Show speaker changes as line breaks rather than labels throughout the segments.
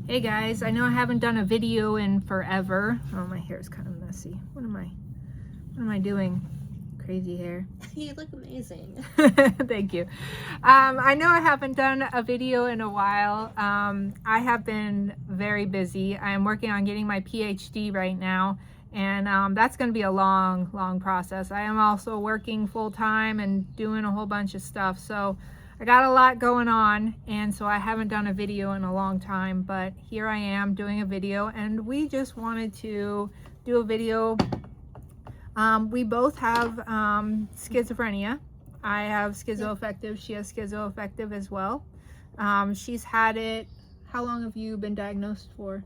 Hey guys, I know I haven't done a video in forever. Oh, my hair is kind of messy. What am I doing? Crazy hair.
You look amazing.
Thank you. I know I haven't done a video in a while. I have been very busy. I am working on getting my PhD right now, and that's going to be a long process. I am also working full-time and doing a whole bunch of stuff, so I got a lot going on, and so I haven't done a video in a long time, but here I am doing a video, and we just wanted to do a video. We both have schizophrenia. I have schizoaffective. She has schizoaffective as well. She's had it. How long have you been diagnosed for?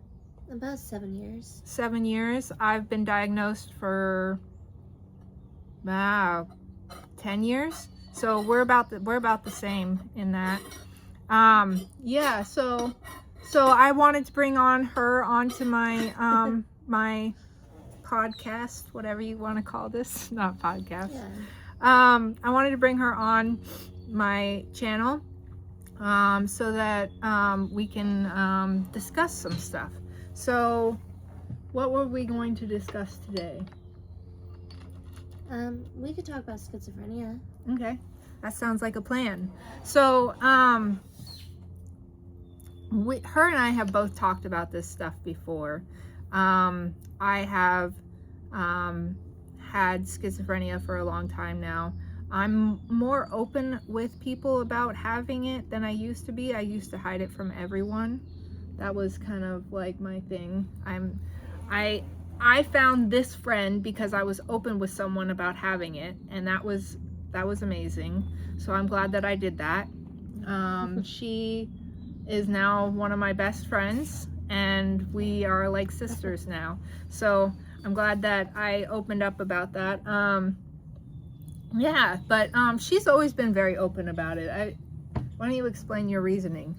About 7 years.
7 years. I've been diagnosed for 10 years. So we're about the same in that. Yeah. So I wanted to bring her onto my my podcast, whatever you want to call this, not podcast.
Yeah.
I wanted to bring her on my channel so that we can discuss some stuff. So what were we going to discuss today?
We could talk about schizophrenia.
Okay, that sounds like a plan. So her and I have both talked about this stuff before. I have had schizophrenia for a long time now. I'm more open with people about having it than I used to be. I used to hide it from everyone. That was kind of like my thing. I found this friend because I was open with someone about having it, and that was amazing. So I'm glad that I did that. She is now one of my best friends, and we are like sisters now. So I'm glad that I opened up about that. Yeah, but she's always been very open about it. Why don't you explain your reasoning?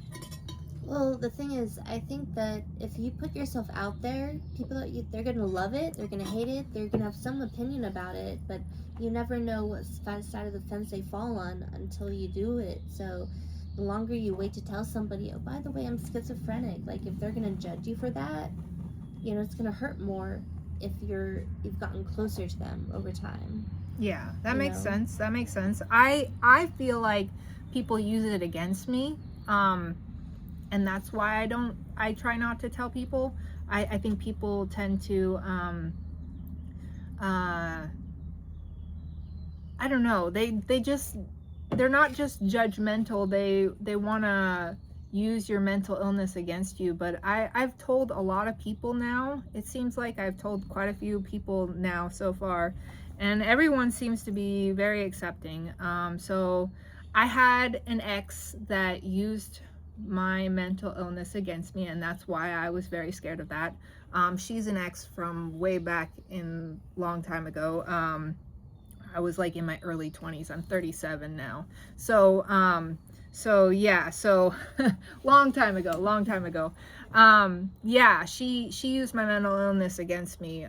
Well, the thing is, I think that if you put yourself out there, they're going to love it, they're going to hate it, they're going to have some opinion about it, but you never know what side of the fence they fall on until you do it. So the longer you wait to tell somebody, oh, by the way, I'm schizophrenic, like if they're going to judge you for that, you know, it's going to hurt more if you've gotten closer to them over time.
Yeah, that makes sense. That makes sense. I feel like people use it against me. And that's why I try not to tell people. I think people tend to, I don't know, they're not just judgmental, they want to use your mental illness against you. But I've told a lot of people now. It seems like I've told quite a few people now so far, and everyone seems to be very accepting. So I had an ex that used my mental illness against me, and that's why I was very scared of that. She's an ex from way back in long time ago. I was like in my early 20s. I'm 37 now. So yeah, so long time ago. Yeah, she used my mental illness against me.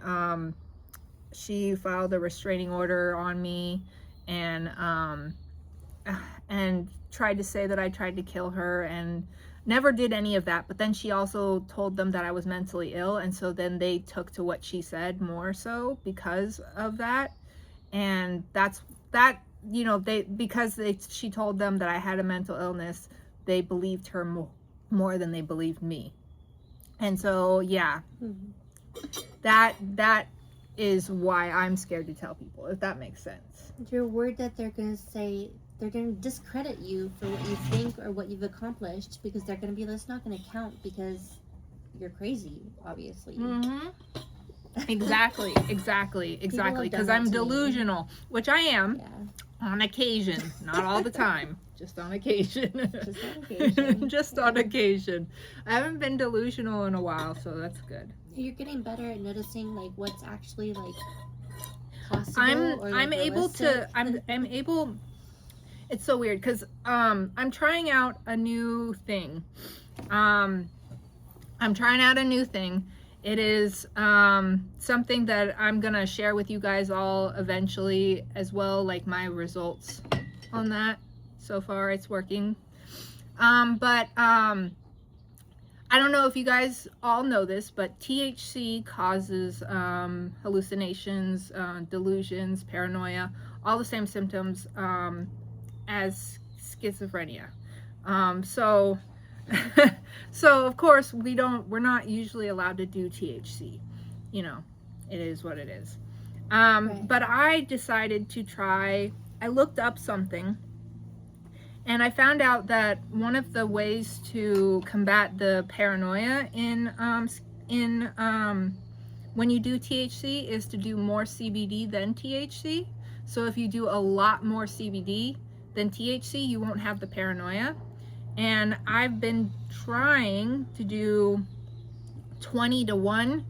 She filed a restraining order on me, and tried to say that I tried to kill her, and never did any of that. But then she also told them that I was mentally ill, and so then they took to what she said more so because of that. And you know, she told them that I had a mental illness, they believed her more than they believed me. And so yeah, that is why I'm scared to tell people, if that makes sense.
You're worried that they're going to discredit you for what you think or what you've accomplished, because they're going to be, that's not going to count because you're crazy, obviously.
Mm-hmm. Exactly. Because I'm delusional, which I am. On occasion, not all the time, just on occasion. Just on occasion. I haven't been delusional in a while, so that's good.
You're getting better at noticing like what's actually like possible.
I'm able. It's so weird because I'm trying out a new thing. It is something that I'm gonna share with you guys all eventually as well, like my results on that. So far it's working. But I don't know if you guys all know this, but THC causes hallucinations, delusions, paranoia, all the same symptoms as schizophrenia. So so of course we're not usually allowed to do THC. You know, it is what it is.
Right.
But I decided to try. I looked up something, and I found out that one of the ways to combat the paranoia in when you do THC is to do more CBD than THC. So if you do a lot more CBD than THC, you won't have the paranoia. And I've been trying to do 20 to 1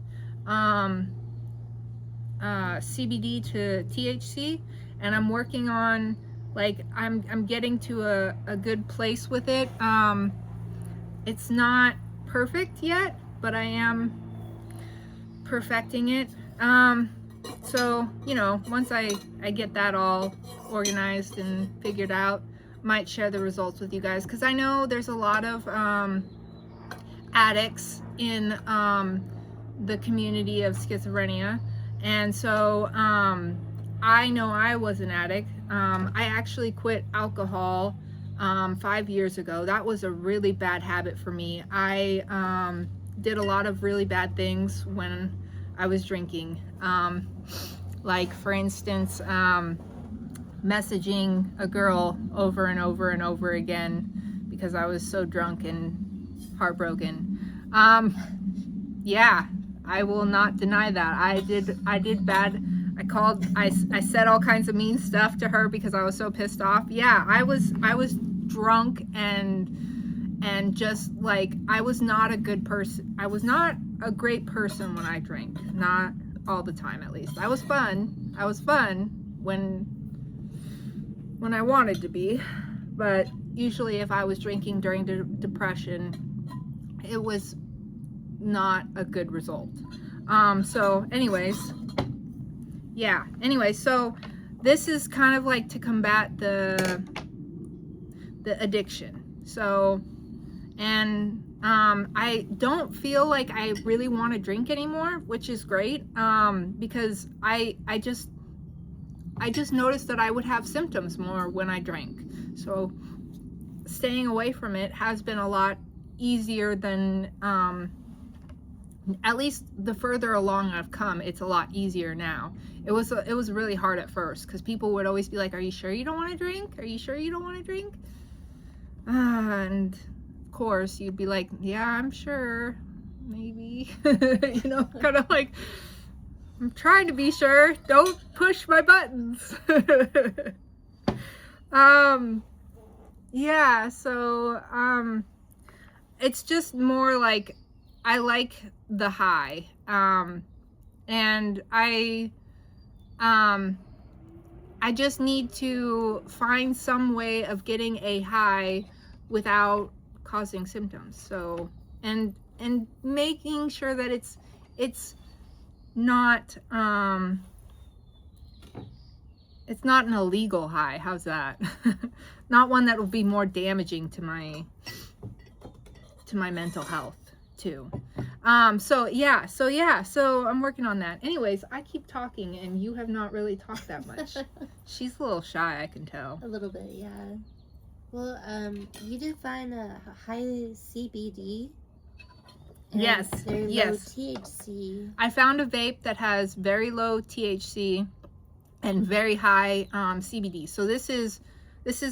CBD to THC, and I'm working on, like, I'm getting to a good place with it. It's not perfect yet, but I am perfecting it. So, you know, once I get that all organized and figured out, might share the results with you guys, because I know there's a lot of addicts in the community of schizophrenia, and so I know I was an addict. I actually quit alcohol 5 years ago. That was a really bad habit for me. I did a lot of really bad things when I was drinking, like, for instance, messaging a girl over and over and over again because I was so drunk and heartbroken. Yeah, I will not deny that. I did bad. I said all kinds of mean stuff to her because I was so pissed off. Yeah, I was drunk and just, like, I was not a good person. I was not a great person when I drank. Not all the time, at least. I was fun. I was fun when I wanted to be, but usually if I was drinking during depression, it was not a good result. So anyways, yeah, anyway, so this is kind of like to combat the addiction. So, and I don't feel like I really want to drink anymore, which is great, because I just noticed that I would have symptoms more when I drank. So staying away from it has been a lot easier than, at least the further along I've come, it's a lot easier now. It was really hard at first because people would always be like, "Are you sure you don't want to drink? Are you sure you don't want to drink?" And of course you'd be like, "Yeah, I'm sure, maybe." You know, kind of like, I'm trying to be sure. Don't push my buttons. Yeah, so it's just more like I like the high. And I just need to find some way of getting a high without causing symptoms. So, and making sure that it's not an illegal high. How's that? Not one that will be more damaging to my mental health too. So I'm working on that. Anyways, I keep talking and you have not really talked that much. She's a little shy, I can tell.
A little bit, yeah. Well, you do find a high CBD.
Yes,
very
yes.
low THC.
I found a vape that has very low THC and very high CBD. So this is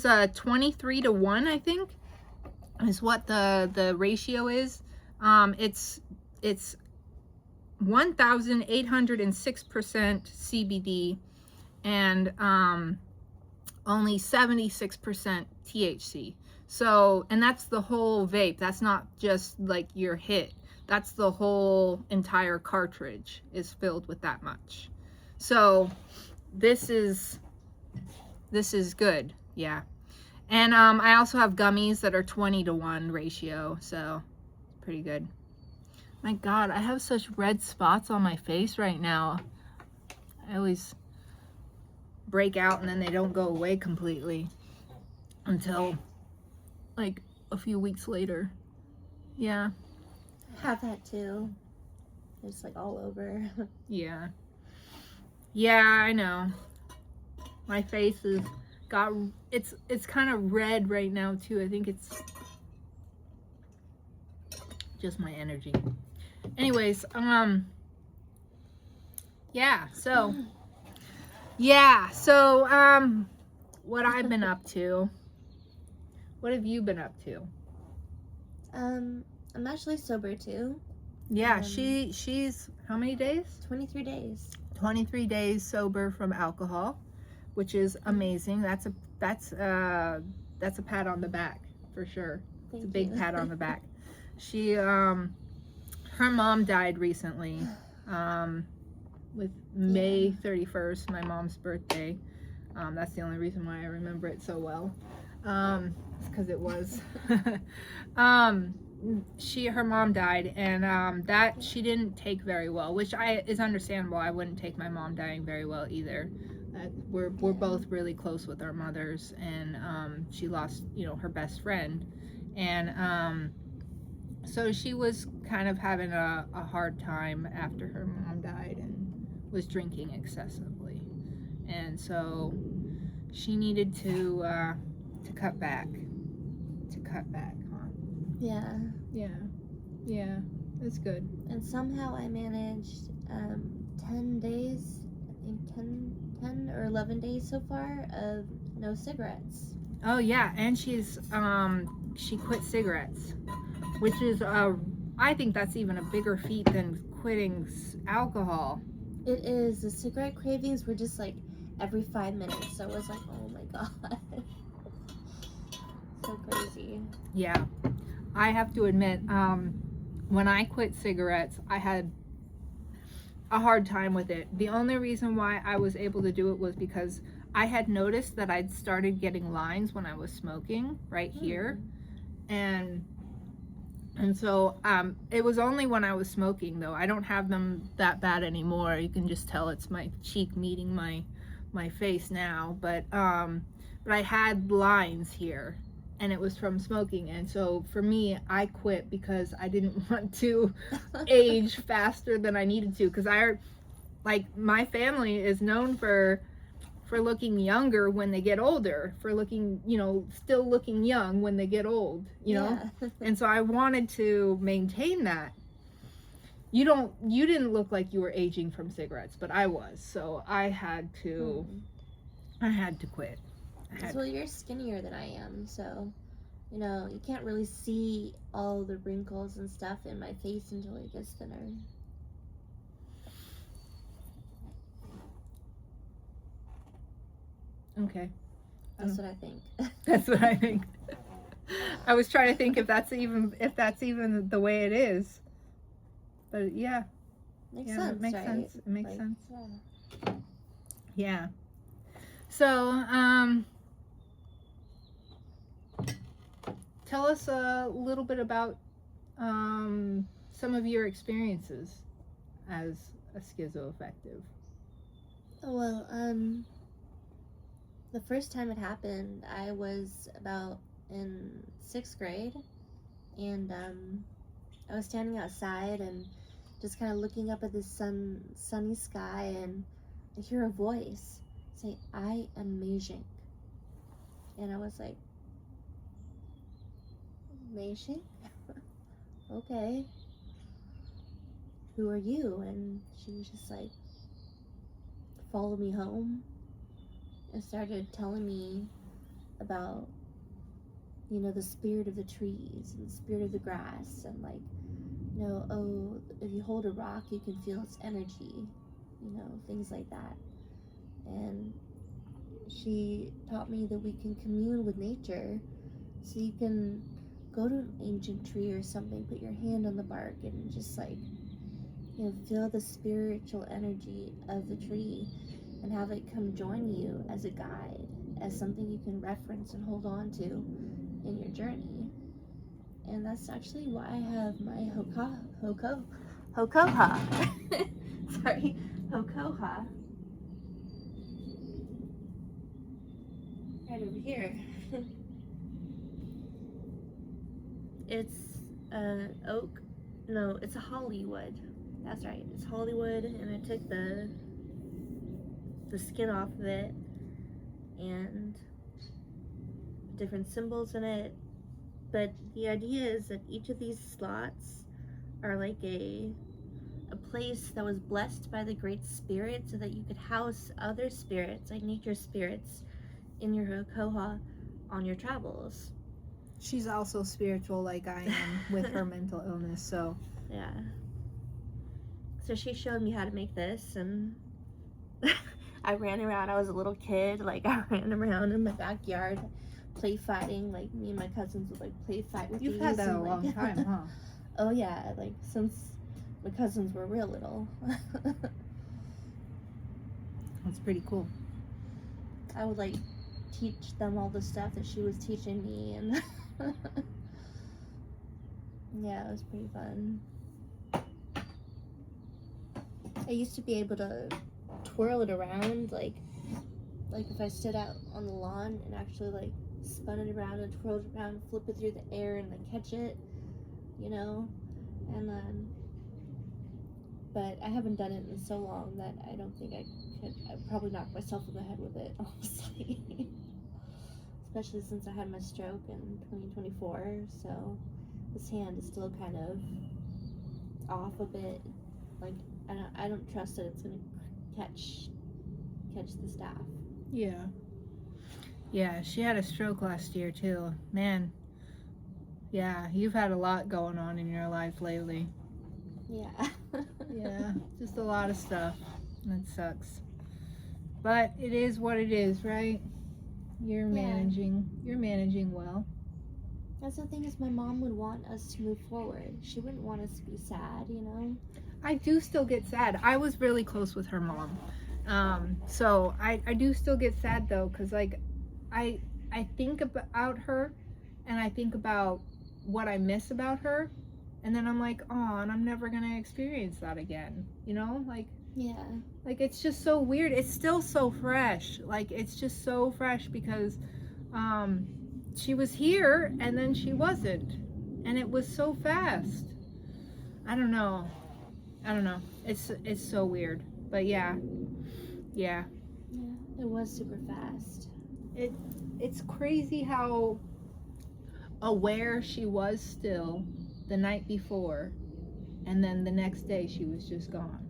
a 23 to 1, I think, is what the ratio is. It's 1,806% CBD and only 76% THC. So, and that's the whole vape. That's not just like your hit. That's the whole entire cartridge is filled with that much. So this is good. Yeah. And I also have gummies that are 20 to 1 ratio. So pretty good. My God, I have such red spots on my face right now. I always break out and then they don't go away completely until like a few weeks later. Yeah.
have that too. It's like all over.
Yeah. Yeah, I know. My face is it's kind of red right now too. I think it's just my energy. Anyways, so what I've been up to. What have you been up to?
I'm actually sober too.
Yeah, she's how many days?
23 days.
23 days sober from alcohol, which is amazing. That's a pat on the back for sure. It's a big pat on the back. She her mom died recently. With May 31st, my mom's birthday. That's the only reason why I remember it so well. It's because it was. Her mom died, and that she didn't take very well, which is understandable. I wouldn't take my mom dying very well either. We're both really close with our mothers, and she lost, her best friend, and so she was kind of having a hard time after her mom died, and was drinking excessively, and so she needed to cut back. Yeah, that's good.
And somehow I managed 10 days, I think 10 or 11 days so far of no cigarettes.
Oh yeah, and she quit cigarettes, which is I think that's even a bigger feat than quitting alcohol.
It is. The cigarette cravings were just like every 5 minutes, so it was like, oh my god. So crazy.
Yeah, I have to admit, when I quit cigarettes, I had a hard time with it. The only reason why I was able to do it was because I had noticed that I'd started getting lines when I was smoking right here, and so it was only when I was smoking, though. I don't have them that bad anymore. You can just tell it's my cheek meeting my face now, but I had lines here, and it was from smoking. And so for me, I quit because I didn't want to age faster than I needed to, because my family is known for looking younger when they get older, for looking, still looking young when they get old,
Yeah.
And so I wanted to maintain that. You didn't look like you were aging from cigarettes, but I was, so I had to quit.
Well, you're skinnier than I am, so you can't really see all the wrinkles and stuff in my face until it gets thinner.
Okay.
That's what I think.
That's what I think. I was trying to think if that's even the way it is. But yeah.
Makes sense,
it makes
right?
sense. It makes sense.
Yeah.
Yeah. So, tell us a little bit about some of your experiences as a schizoaffective.
Well, the first time it happened, I was about in 6th grade, and I was standing outside and just kind of looking up at the sunny sky, and I hear a voice say, "I am Meijink," and I was like, "Meijink? Okay. Who are you?" And she was just like, "Follow me home," and started telling me about, the spirit of the trees and the spirit of the grass, and if you hold a rock, you can feel its energy, things like that. And she taught me that we can commune with nature, so you can go to an ancient tree or something, put your hand on the bark, and just feel the spiritual energy of the tree, and have it come join you as a guide, as something you can reference and hold on to in your journey. And that's actually why I have my Hokoha. Sorry, Hokoha. Right over here. It's an oak No, it's a Hollywood. That's right. It's Hollywood, and I took the skin off of it and different symbols in it. But the idea is that each of these slots are like a place that was blessed by the great spirit so that you could house other spirits, like nature spirits, in your Hokoha on your travels.
She's also spiritual like I am with her mental illness, so.
Yeah. So she showed me how to make this, and I ran around. I was a little kid. Like, I ran around in my backyard play fighting. Like, me and my cousins would, like, play fight with
You've
these.
had that a
and,
long time, huh?
Oh, yeah. Like, since my cousins were real little.
That's pretty cool.
I would, like, teach them all the stuff that she was teaching me, and yeah, it was pretty fun. I used to be able to twirl it around, like if I stood out on the lawn and actually, like, spun it around and twirled it around, flip it through the air and, like, catch it, you know, and then, but I haven't done it in so long that I don't think I could. I'd probably knock myself in the head with it, honestly. Especially since I had my stroke in 2024, so this hand is still kind of off a bit. Like, I don't trust that it's gonna catch the staff.
Yeah. Yeah, she had a stroke last year too. Man. Yeah, you've had a lot going on in your life lately.
Yeah.
Yeah, just a lot of stuff. That sucks. But it is what it is, right? You're managing well.
That's the thing, is my mom would want us to move forward. She wouldn't want us to be sad, you know?
I do still get sad. I was really close with her mom. So I do still get sad though, because like I think about her and I think about what I miss about her, and then I'm like, oh, and I'm never gonna experience that again, you know?
Yeah.
Like it's just so weird. It's still so fresh. Like it's just so fresh because she was here and then she wasn't, and it was so fast. I don't know. It's so weird. But yeah.
Yeah, it was super fast.
It's crazy how aware she was still the night before, and then the next day she was just gone.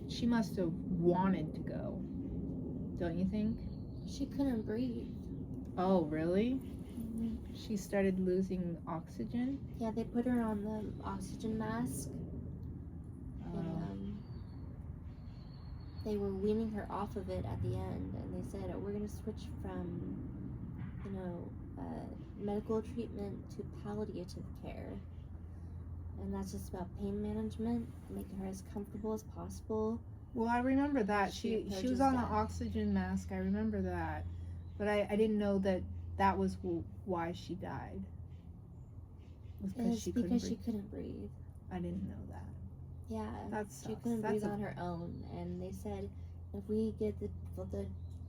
She must have wanted to go, don't you think?
She couldn't breathe.
Oh, really?
Mm-hmm.
She started losing oxygen?
Yeah, they put her on the oxygen mask, and they were weaning her off of it at the end, and they said, oh, we're going to switch from, medical treatment to palliative care. And that's just about pain management, making her as comfortable as possible.
Well, I remember that. She was on the oxygen mask. I remember that. But I didn't know that was why she died.
It's because she couldn't breathe.
I didn't know that.
Yeah,
that sucks.
She couldn't breathe on her own. And they said, if we get the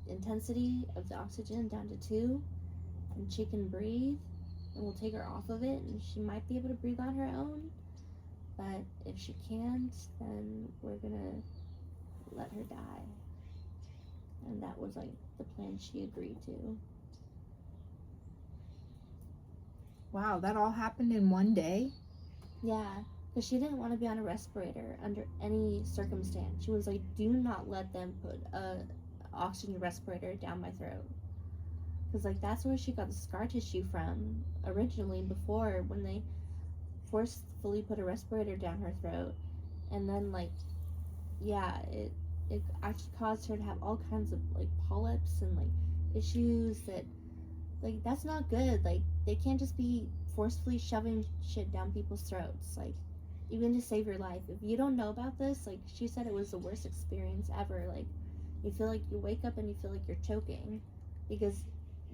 intensity of the oxygen down to 2, and she can breathe, and we'll take her off of it, and she might be able to breathe on her own. But if she can't, then we're gonna let her die. And that was like the plan she agreed to.
Wow, that all happened in one day?
Yeah, because she didn't want to be on a respirator under any circumstance. She was like, do not let them put a oxygen respirator down my throat. Because, like, that's where she got the scar tissue from originally, before, when they forcefully put a respirator down her throat. And then, like, yeah, it actually caused her to have all kinds of, like, polyps and, like, issues that, like, that's not good. Like, they can't just be forcefully shoving shit down people's throats, like, even to save your life. If you don't know about this, like, she said it was the worst experience ever. Like, you feel like you wake up and you feel like you're choking because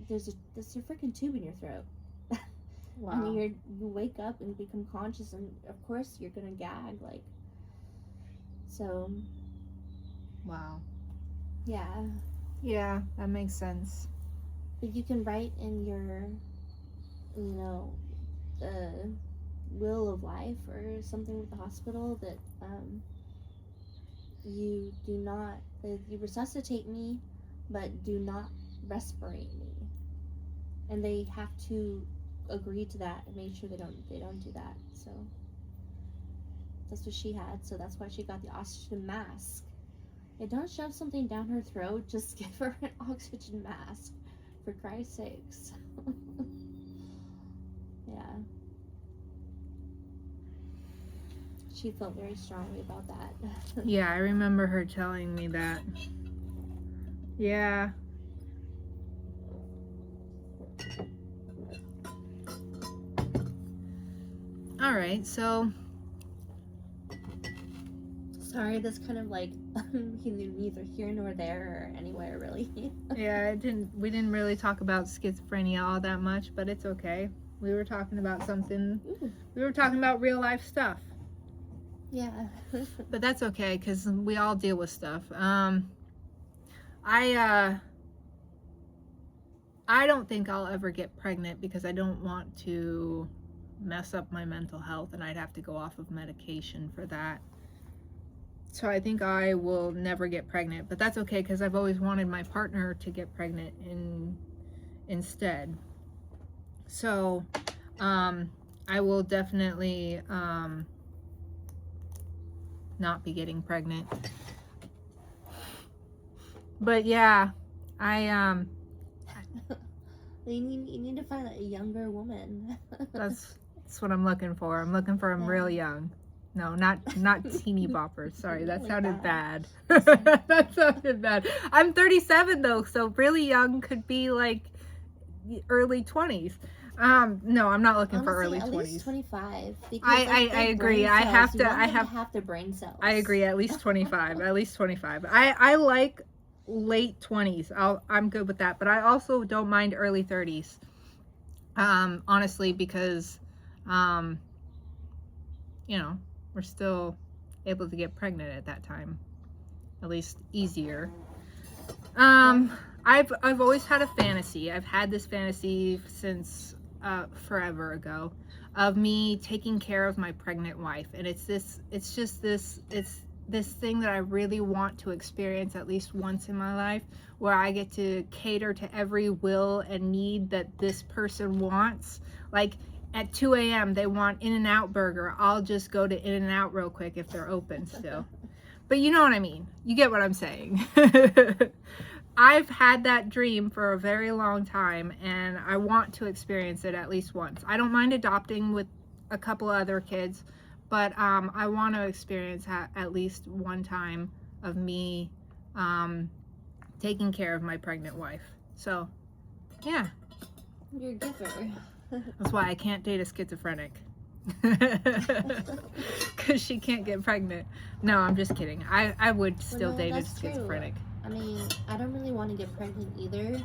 there's a freaking tube in your throat.
Wow.
And you wake up and become conscious, and of course you're gonna gag, like, so.
Wow.
Yeah,
that makes sense.
but you can write in your will of life or something with the hospital that you do not, you resuscitate me, but do not respirate me, and they have to agree to that and make sure they don't do that. So that's what she had. So that's why she got the oxygen mask. And don't shove something down her throat. Just give her an oxygen mask, for Christ's sakes. Yeah. She felt very strongly about that.
Yeah, I remember her telling me that. Yeah. All right, so
Sorry, that's kind of like neither here nor there or anywhere really.
yeah, we didn't really talk about schizophrenia all that much, but it's okay. We were talking about something.
Ooh.
We were talking about real life stuff.
Yeah.
But that's okay, because we all deal with stuff. I don't think I'll ever get pregnant because I don't want to mess up my mental health, and I'd have to go off of medication for that. So I think I will never get pregnant, but that's okay because I've always wanted my partner to get pregnant instead. So I will definitely not be getting pregnant. But yeah,
You need to find a younger woman.
that's what I'm looking for. I'm looking for them real young. No, not teeny boppers. Sorry, that sounded bad. That sounded bad. I'm 37 though, so really young could be like early 20s. No, I'm not looking for early 20s.
At least 25. Because,
I agree. I have
their brain cells.
I agree. At least 25. At least 25. I like late 20s. I'm good with that. But I also don't mind early 30s. Honestly, because you know, we're still able to get pregnant at that time, at least easier. I've always had a fantasy. I've had this fantasy since forever ago of me taking care of my pregnant wife, and it's this thing that I really want to experience at least once in my life, where I get to cater to every will and need that this person wants. Like at 2 a.m. they want In-N-Out burger. I'll just go to In-N-Out real quick if they're open still. But you know what I mean. You get what I'm saying. I've had that dream for a very long time, and I want to experience it at least once. I don't mind adopting with a couple other kids, but I want to experience at least one time of me taking care of my pregnant wife. So, yeah.
You're a giver.
That's why I can't date a schizophrenic. Because she can't get pregnant. No, I'm just kidding. I would still date a schizophrenic.
True. I mean, I don't really want to get pregnant either,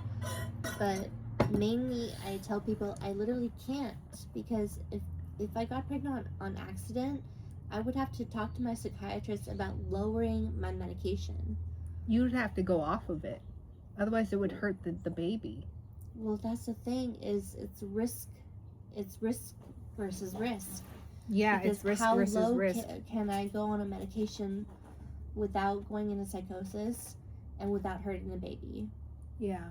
but mainly I tell people I literally can't, because if I got pregnant on accident, I would have to talk to my psychiatrist about lowering my medication.
You'd have to go off of it. Otherwise it would hurt the baby.
Well, that's the thing, is it's risk versus risk.
Yeah,
because
it's risk
how
versus
low
risk.
Can I go on a medication without going into psychosis and without hurting the baby?
Yeah,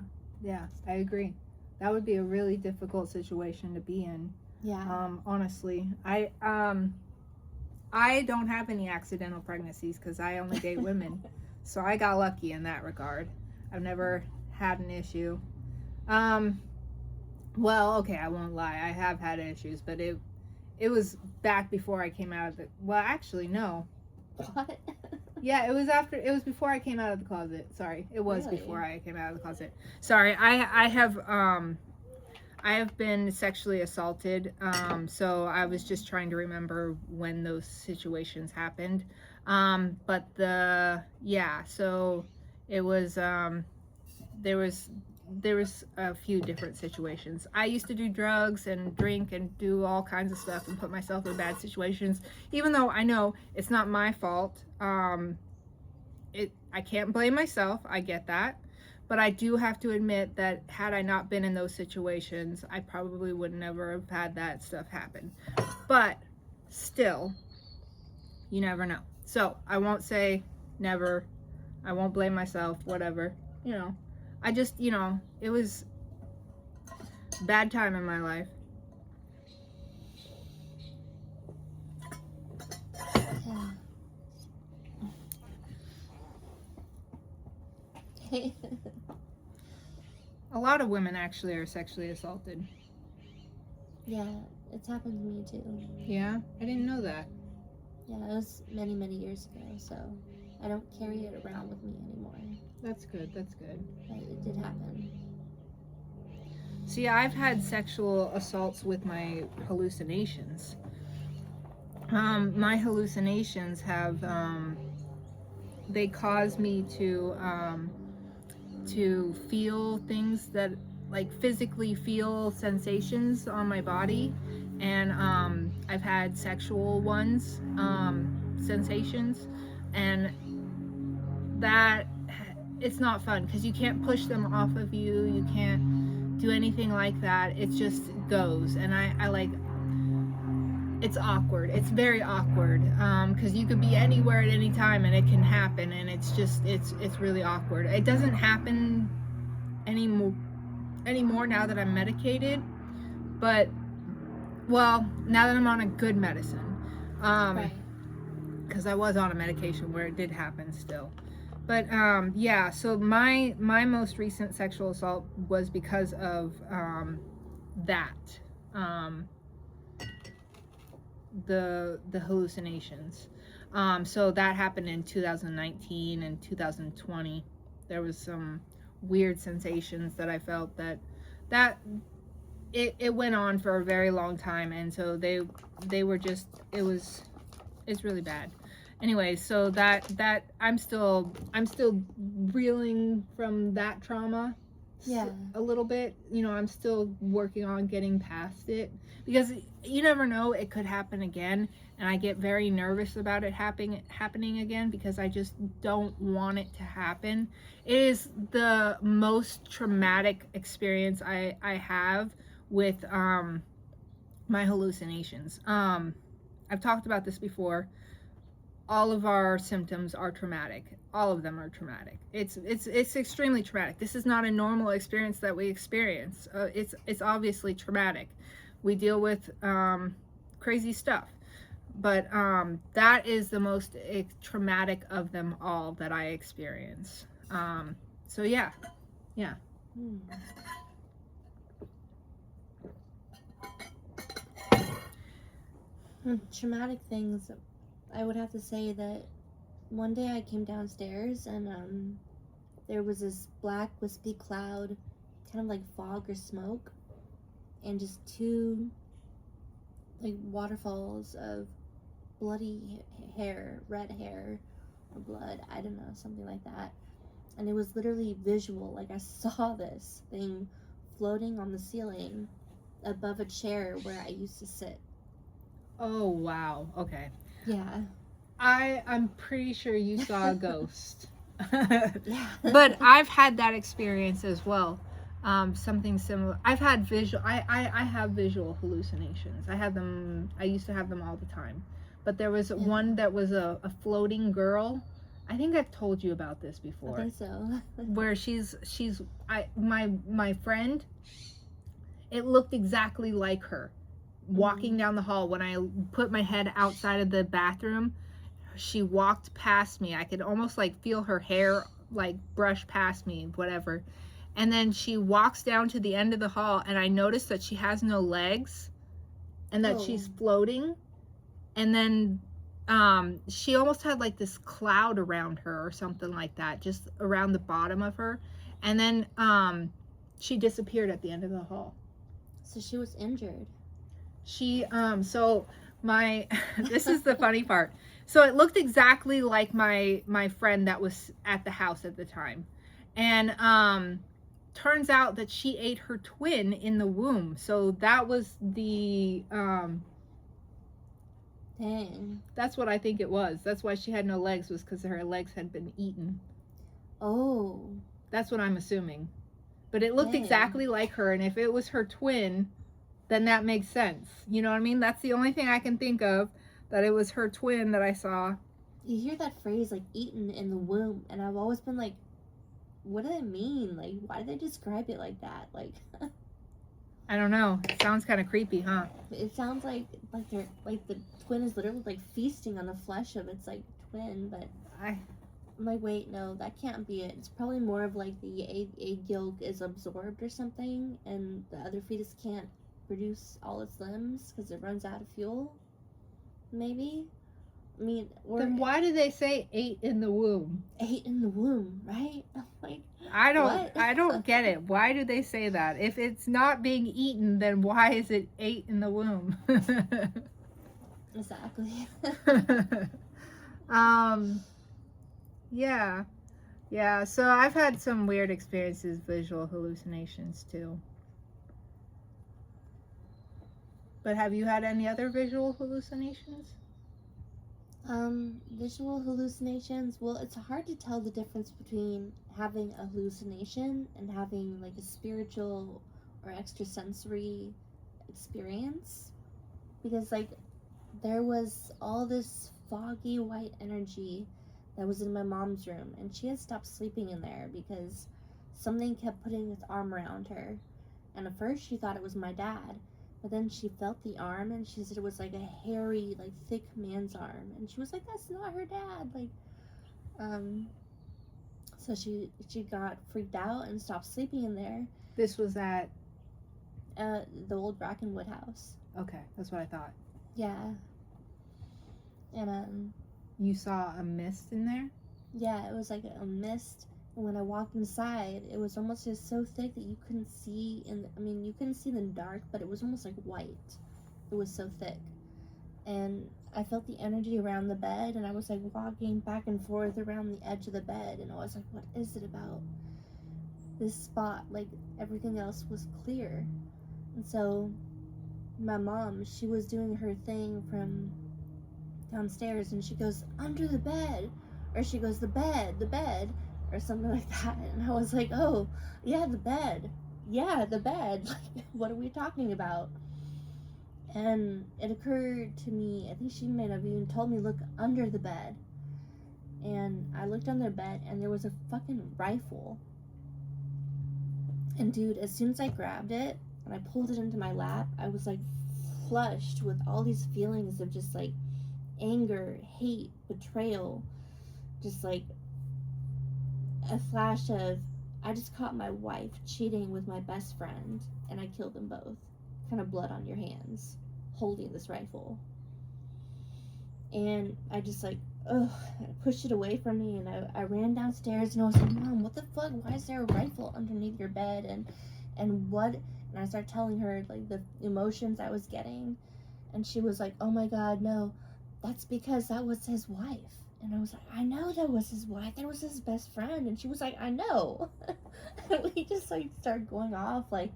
I agree. That would be a really difficult situation to be in.
Yeah.
Honestly, I don't have any accidental pregnancies because I only date women, so I got lucky in that regard. I've never had an issue. Well, okay, I won't lie. I have had issues, but it was back before I came out of the. Well, actually, no.
What?
Yeah, it was before I came out of the closet. Sorry, it was
Really?
before I came out of the closet. Sorry, I have been sexually assaulted. So I was just trying to remember when those situations happened. So it was there was a few different situations. I used to do drugs and drink and do all kinds of stuff and put myself in bad situations, even though I know it's not my fault. I can't blame myself. I get that. But I do have to admit that had I not been in those situations, I probably would never have had that stuff happen. But still, you never know. So I won't say never. I won't blame myself, whatever. You know, I just, it was a bad time in my life.
Yeah.
A lot of women actually are sexually assaulted.
Yeah, it's happened to me too.
Yeah, I didn't know that.
Yeah, it was many, many years ago, so I don't carry it around with me anymore.
That's good. That's good.
But it did happen.
See, I've had sexual assaults with my hallucinations. My hallucinations have they cause me to feel things that, like, physically feel sensations on my body, and I've had sexual ones, sensations, and that it's not fun because you can't push them off of you. You can't do anything like that. It just goes, and I like. It's awkward. It's very awkward because you could be anywhere at any time and it can happen, and it's just it's really awkward. It doesn't happen anymore now that I'm medicated, but well, now that I'm on a good medicine,
Right.
because I was on a medication where it did happen still. But yeah, so my most recent sexual assault was because of that. The hallucinations. So that happened in 2019 and 2020. There was some weird sensations that I felt that it went on for a very long time, and so they were just it's really bad. Anyway, so that I'm still reeling from that trauma.
Yeah.
A little bit. I'm still working on getting past it because you never know, it could happen again, and I get very nervous about it happening again because I just don't want it to happen. It is the most traumatic experience I have with my hallucinations. I've talked about this before. All of our symptoms are traumatic. All of them are traumatic. It's extremely traumatic. This is not a normal experience that we experience. It's obviously traumatic. We deal with crazy stuff, but that is the most traumatic of them all that I experience. So yeah.
Traumatic things. I would have to say that one day I came downstairs and there was this black wispy cloud, kind of like fog or smoke, and just two like waterfalls of bloody hair, red hair or blood, I don't know, something like that. And it was literally visual. Like I saw this thing floating on the ceiling above a chair where I used to sit.
Oh wow. Okay.
Yeah.
I'm pretty sure you saw a ghost.
Yeah.
But I've had that experience as well. Something similar. I've had I have visual hallucinations. I used to have them all the time. But there was one that was a floating girl. I think I've told you about this before.
I think so.
Where my friend, it looked exactly like her walking down the hall. When I put my head outside of the bathroom, she walked past me. I could almost like feel her hair like brush past me, whatever. And then she walks down to the end of the hall, and I noticed that she has no legs and that she's floating. And then she almost had like this cloud around her or something like that, just around the bottom of her. And then she disappeared at the end of the hall.
So she was injured.
She so my this is the funny part. So it looked exactly like my friend that was at the house at the time. And turns out that she ate her twin in the womb. So that was the
Dang.
that's what I think it was. That's why she had no legs, was because her legs had been eaten.
Oh.
That's what I'm assuming. But it looked
Dang.
exactly like her, and if it was her twin, then that makes sense. You know what I mean? That's the only thing I can think of, that it was her twin that I saw.
You hear that phrase like eaten in the womb, and I've always been like, what do they mean? Like, why do they describe it like that? Like,
I don't know. It sounds kind of creepy, huh?
it sounds like they're like the twin is literally like feasting on the flesh of its like twin, but I'm like, wait, no, that can't be it. It's probably more of like the egg yolk is absorbed or something, and the other fetus can't produce all its limbs because it runs out of fuel. Maybe. I mean, or
Then why do they say 8 in the womb?
8 in the womb, right? Like,
I
what?
don't get it. Why do they say that? If it's not being eaten, then why is it 8 in the womb?
Exactly.
Yeah. Yeah, so I've had some weird experiences, visual hallucinations too. But have you had any other visual hallucinations?
Visual hallucinations. Well, it's hard to tell the difference between having a hallucination and having like a spiritual or extrasensory experience. Because, like, there was all this foggy white energy that was in my mom's room, and she had stopped sleeping in there because something kept putting its arm around her. And at first, she thought it was my dad. But then she felt the arm, and she said it was like a hairy, like thick man's arm, and she was like, "That's not her dad." Like, so she got freaked out and stopped sleeping in there.
This was at
The old Brackenwood house.
Okay, that's what I thought.
Yeah. And
you saw a mist in there?
Yeah, it was like a mist. And when I walked inside, it was almost just so thick that you couldn't see. You couldn't see in the dark, but it was almost like white. It was so thick. And I felt the energy around the bed, and I was like walking back and forth around the edge of the bed, and I was like, what is it about this spot? Like, everything else was clear. And so my mom, she was doing her thing from downstairs, and she goes, "Under the bed," or she goes, the bed, or something like that. And I was like, oh, yeah, the bed. Yeah, the bed. Like, what are we talking about? And it occurred to me, I think she may have even told me, look under the bed. And I looked under the bed, and there was a fucking rifle. And dude, as soon as I grabbed it and I pulled it into my lap, I was like flushed with all these feelings of just like anger, hate, betrayal, just like a flash of, I just caught my wife cheating with my best friend, and I killed them both. Kind of blood on your hands, holding this rifle. And I just like, ugh, I pushed it away from me, and I ran downstairs, and I was like, Mom, what the fuck? Why is there a rifle underneath your bed? And what? And I started telling her like the emotions I was getting, and she was like, oh my God, no, that's because that was his wife. And I was like, I know that was his wife. That was his best friend. And she was like, I know. And we just like started going off. Like,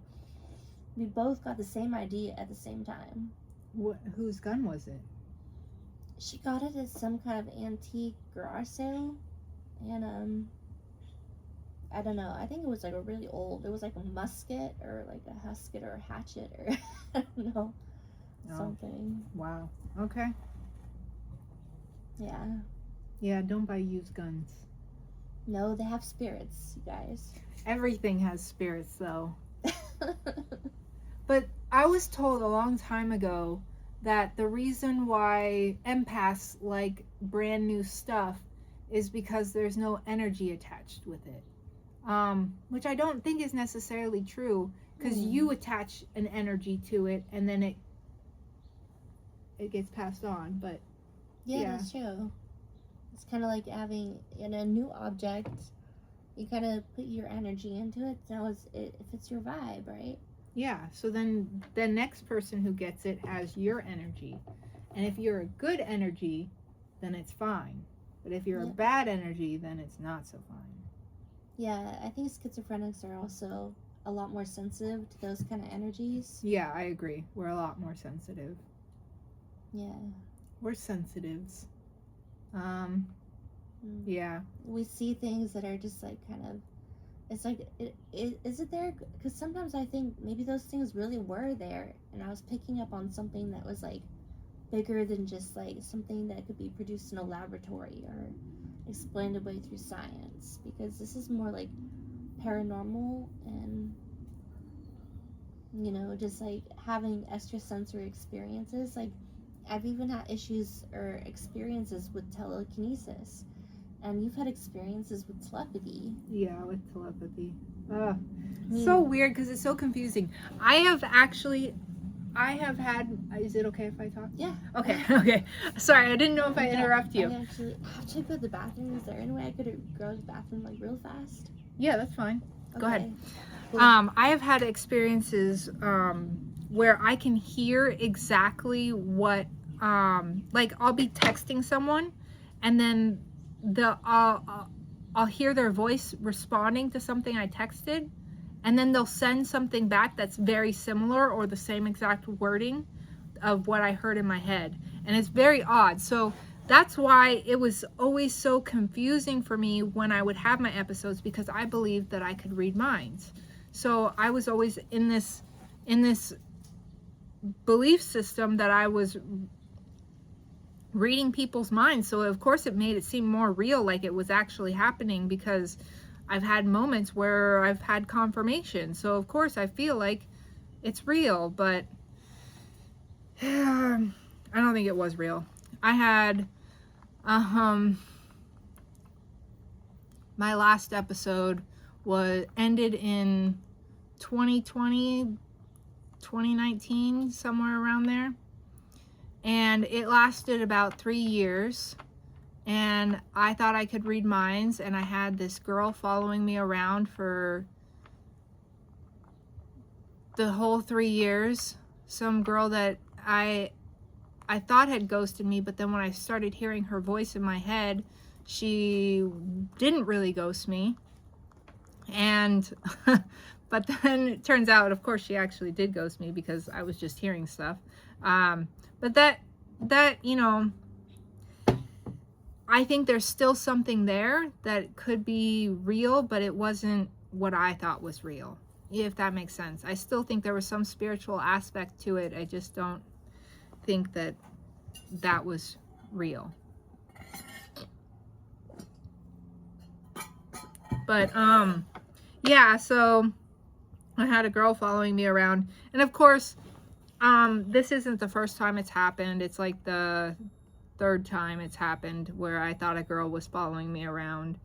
we both got the same idea at the same time.
Whose gun was it?
She got it at some kind of antique garage sale. And I don't know. I think it was like a really old. It was like a musket or like a husket or a hatchet or I don't know. Something.
Wow. Okay.
Yeah.
Yeah, don't buy used guns.
No, they have spirits, you guys.
Everything has spirits, though. But I was told a long time ago that the reason why empaths like brand new stuff is because there's no energy attached with it. Which I don't think is necessarily true, because you attach an energy to it and then it gets passed on. But
yeah, that's true. It's kind of like having in a new object, you kind of put your energy into it. Now if it's your vibe, right?
Yeah, so then the next person who gets it has your energy. And if you're a good energy, then it's fine. But if you're a bad energy, then it's not so fine.
Yeah, I think schizophrenics are also a lot more sensitive to those kind of energies.
Yeah, I agree. We're a lot more sensitive.
Yeah.
We're sensitives. Yeah.
We see things that are just like kind of it's like, is it there? Because sometimes I think maybe those things really were there, and I was picking up on something that was like bigger than just like something that could be produced in a laboratory or explained away through science. Because this is more like paranormal and, you know, just like having extrasensory experiences. Like, I've even had issues or experiences with telekinesis, and you've had experiences with telepathy.
Yeah, with telepathy. So weird because it's so confusing. I have had. Is it okay if I talk?
Yeah.
Okay. Okay. Sorry, I didn't know if I interrupt you.
I actually have to go to the bathroom. Is there any way I could go to the bathroom like real fast?
Yeah, that's fine. Go ahead.
Cool.
I have had experiences where I can hear exactly what, like I'll be texting someone, and then I'll hear their voice responding to something I texted, and then they'll send something back that's very similar or the same exact wording of what I heard in my head, and it's very odd. So that's why it was always so confusing for me when I would have my episodes, because I believed that I could read minds. So I was always in this belief system that I was reading people's minds. So of course it made it seem more real, like it was actually happening, because I've had moments where I've had confirmation. So of course I feel like it's real, but I don't think it was real. I had my last episode was ended in 2020, 2019, somewhere around there. And it lasted about 3 years. And I thought I could read minds, and I had this girl following me around for the whole 3 years. Some girl that I thought had ghosted me, but then when I started hearing her voice in my head, she didn't really ghost me. And but then it turns out, of course, she actually did ghost me, because I was just hearing stuff. But that, you know, I think there's still something there that could be real, but it wasn't what I thought was real, if that makes sense. I still think there was some spiritual aspect to it. I just don't think that that was real. But yeah, so I had a girl following me around, and of course this isn't the first time it's happened. It's like the third time it's happened where I thought a girl was following me around.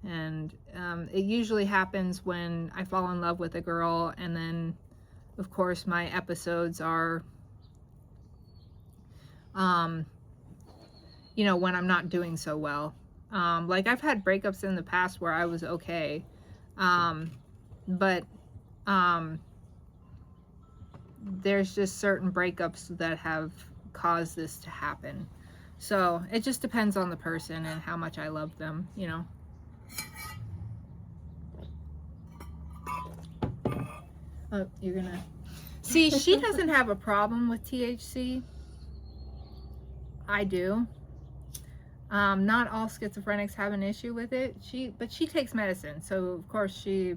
And it usually happens when I fall in love with a girl, and then of course my episodes are you know, when I'm not doing so well. Like I've had breakups in the past where I was okay, but there's just certain breakups that have caused this to happen. So it just depends on the person and how much I love them, you know. Oh, you're gonna see, she doesn't have a problem with THC. I do. Not all schizophrenics have an issue with it. But she takes medicine, so of course she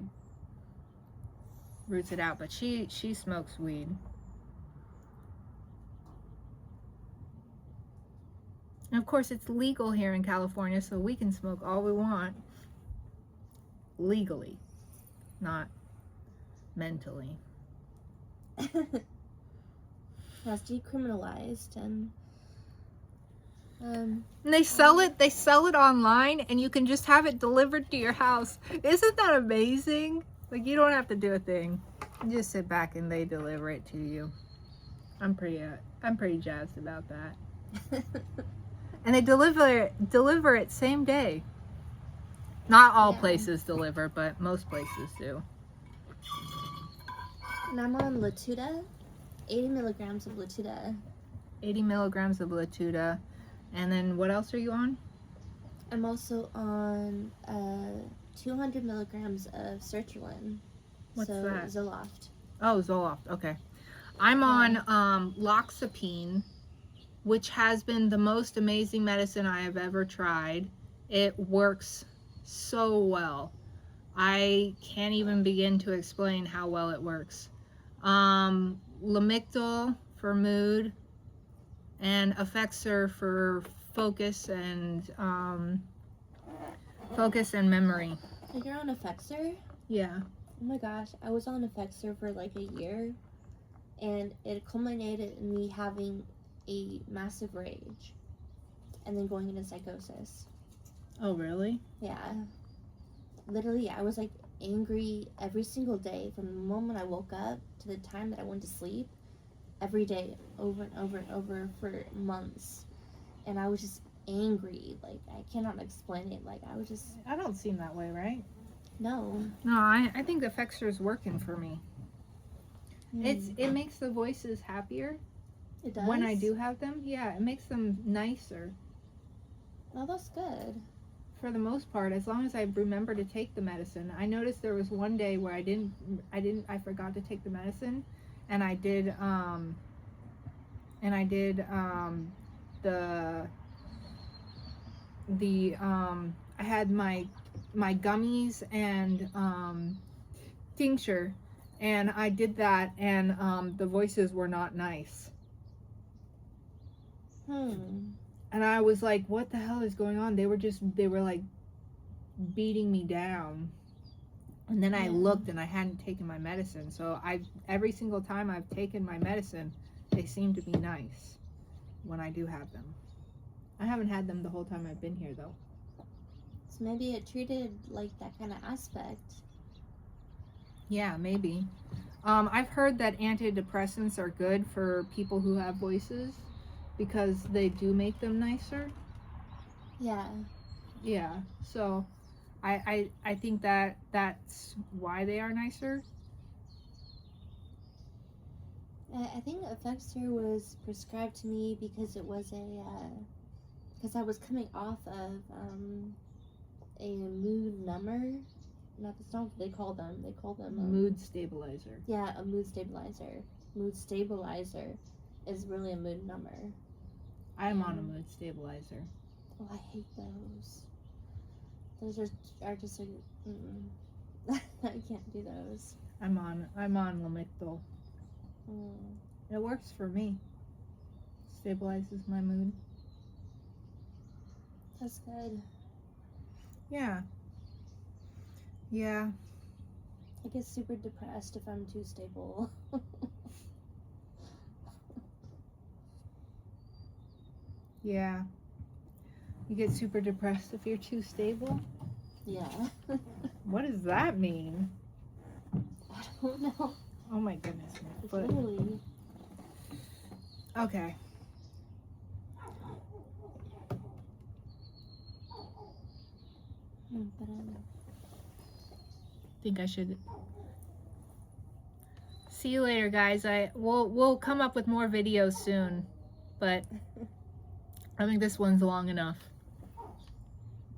roots it out. But she smokes weed. And of course it's legal here in California, so we can smoke all we want legally, not mentally.
That's decriminalized, and
they sell it online, and you can just have it delivered to your house. Isn't that amazing? Like, you don't have to do a thing. You just sit back and they deliver it to you. I'm pretty jazzed about that. And they deliver it same day. Not all places deliver, but most places do.
And I'm on Latuda, 80 milligrams of Latuda.
80 milligrams of Latuda. And then what else are you on?
I'm also on 200 milligrams of sertraline.
What's that?
Zoloft.
Oh, Zoloft. Okay. I'm on Loxapine, which has been the most amazing medicine I have ever tried. It works so well. I can't even begin to explain how well it works. Lamictal for mood, and Effexor for focus and memory.
You're on Effexor?
Yeah.
Oh my gosh, I was on Effexor for like a year, and it culminated in me having a massive rage, and then going into psychosis.
Oh, really?
Yeah. Literally, I was like angry every single day from the moment I woke up to the time that I went to sleep, every day, over and over and over for months. And I was just angry. Like, I cannot explain it. Like, I was just,
I don't seem that way, right?
no.
No, I think the Effexor is working for me.
Mm.
It makes the voices happier
It does?
when I do have them. Yeah, it makes them nicer
Oh, that's good.
for the most part, as long as I remember to take the medicine. I noticed there was one day where I forgot to take the medicine, and I did I had my gummies and tincture, and I did that, and the voices were not nice. And I was like, what the hell is going on? They were like beating me down. And then I looked, and I hadn't taken my medicine. So every single time I've taken my medicine, they seem to be nice when I do have them. I haven't had them the whole time I've been here, though.
So maybe it treated like that kind of aspect.
Yeah, maybe. I've heard that antidepressants are good for people who have voices because they do make them nicer.
Yeah.
Yeah, so I think that's why they are nicer.
I think Effexor was prescribed to me because it was because I was coming off of a mood number. That's not what they call them. They call them
Mood stabilizer.
Yeah, a mood stabilizer. Mood stabilizer is really a mood number.
I'm on a mood stabilizer.
Oh, I hate those. Those are just like, I can't do those.
I'm on Lamictal. It works for me. Stabilizes my mood.
That's good.
Yeah. Yeah.
I get super depressed if I'm too stable.
Yeah. You get super depressed if you're too stable?
Yeah.
What does that mean?
I don't know.
Oh my goodness, my foot.
Literally.
Okay.
But
Think I should see you later, guys. We'll come up with more videos soon, but I think this one's long enough.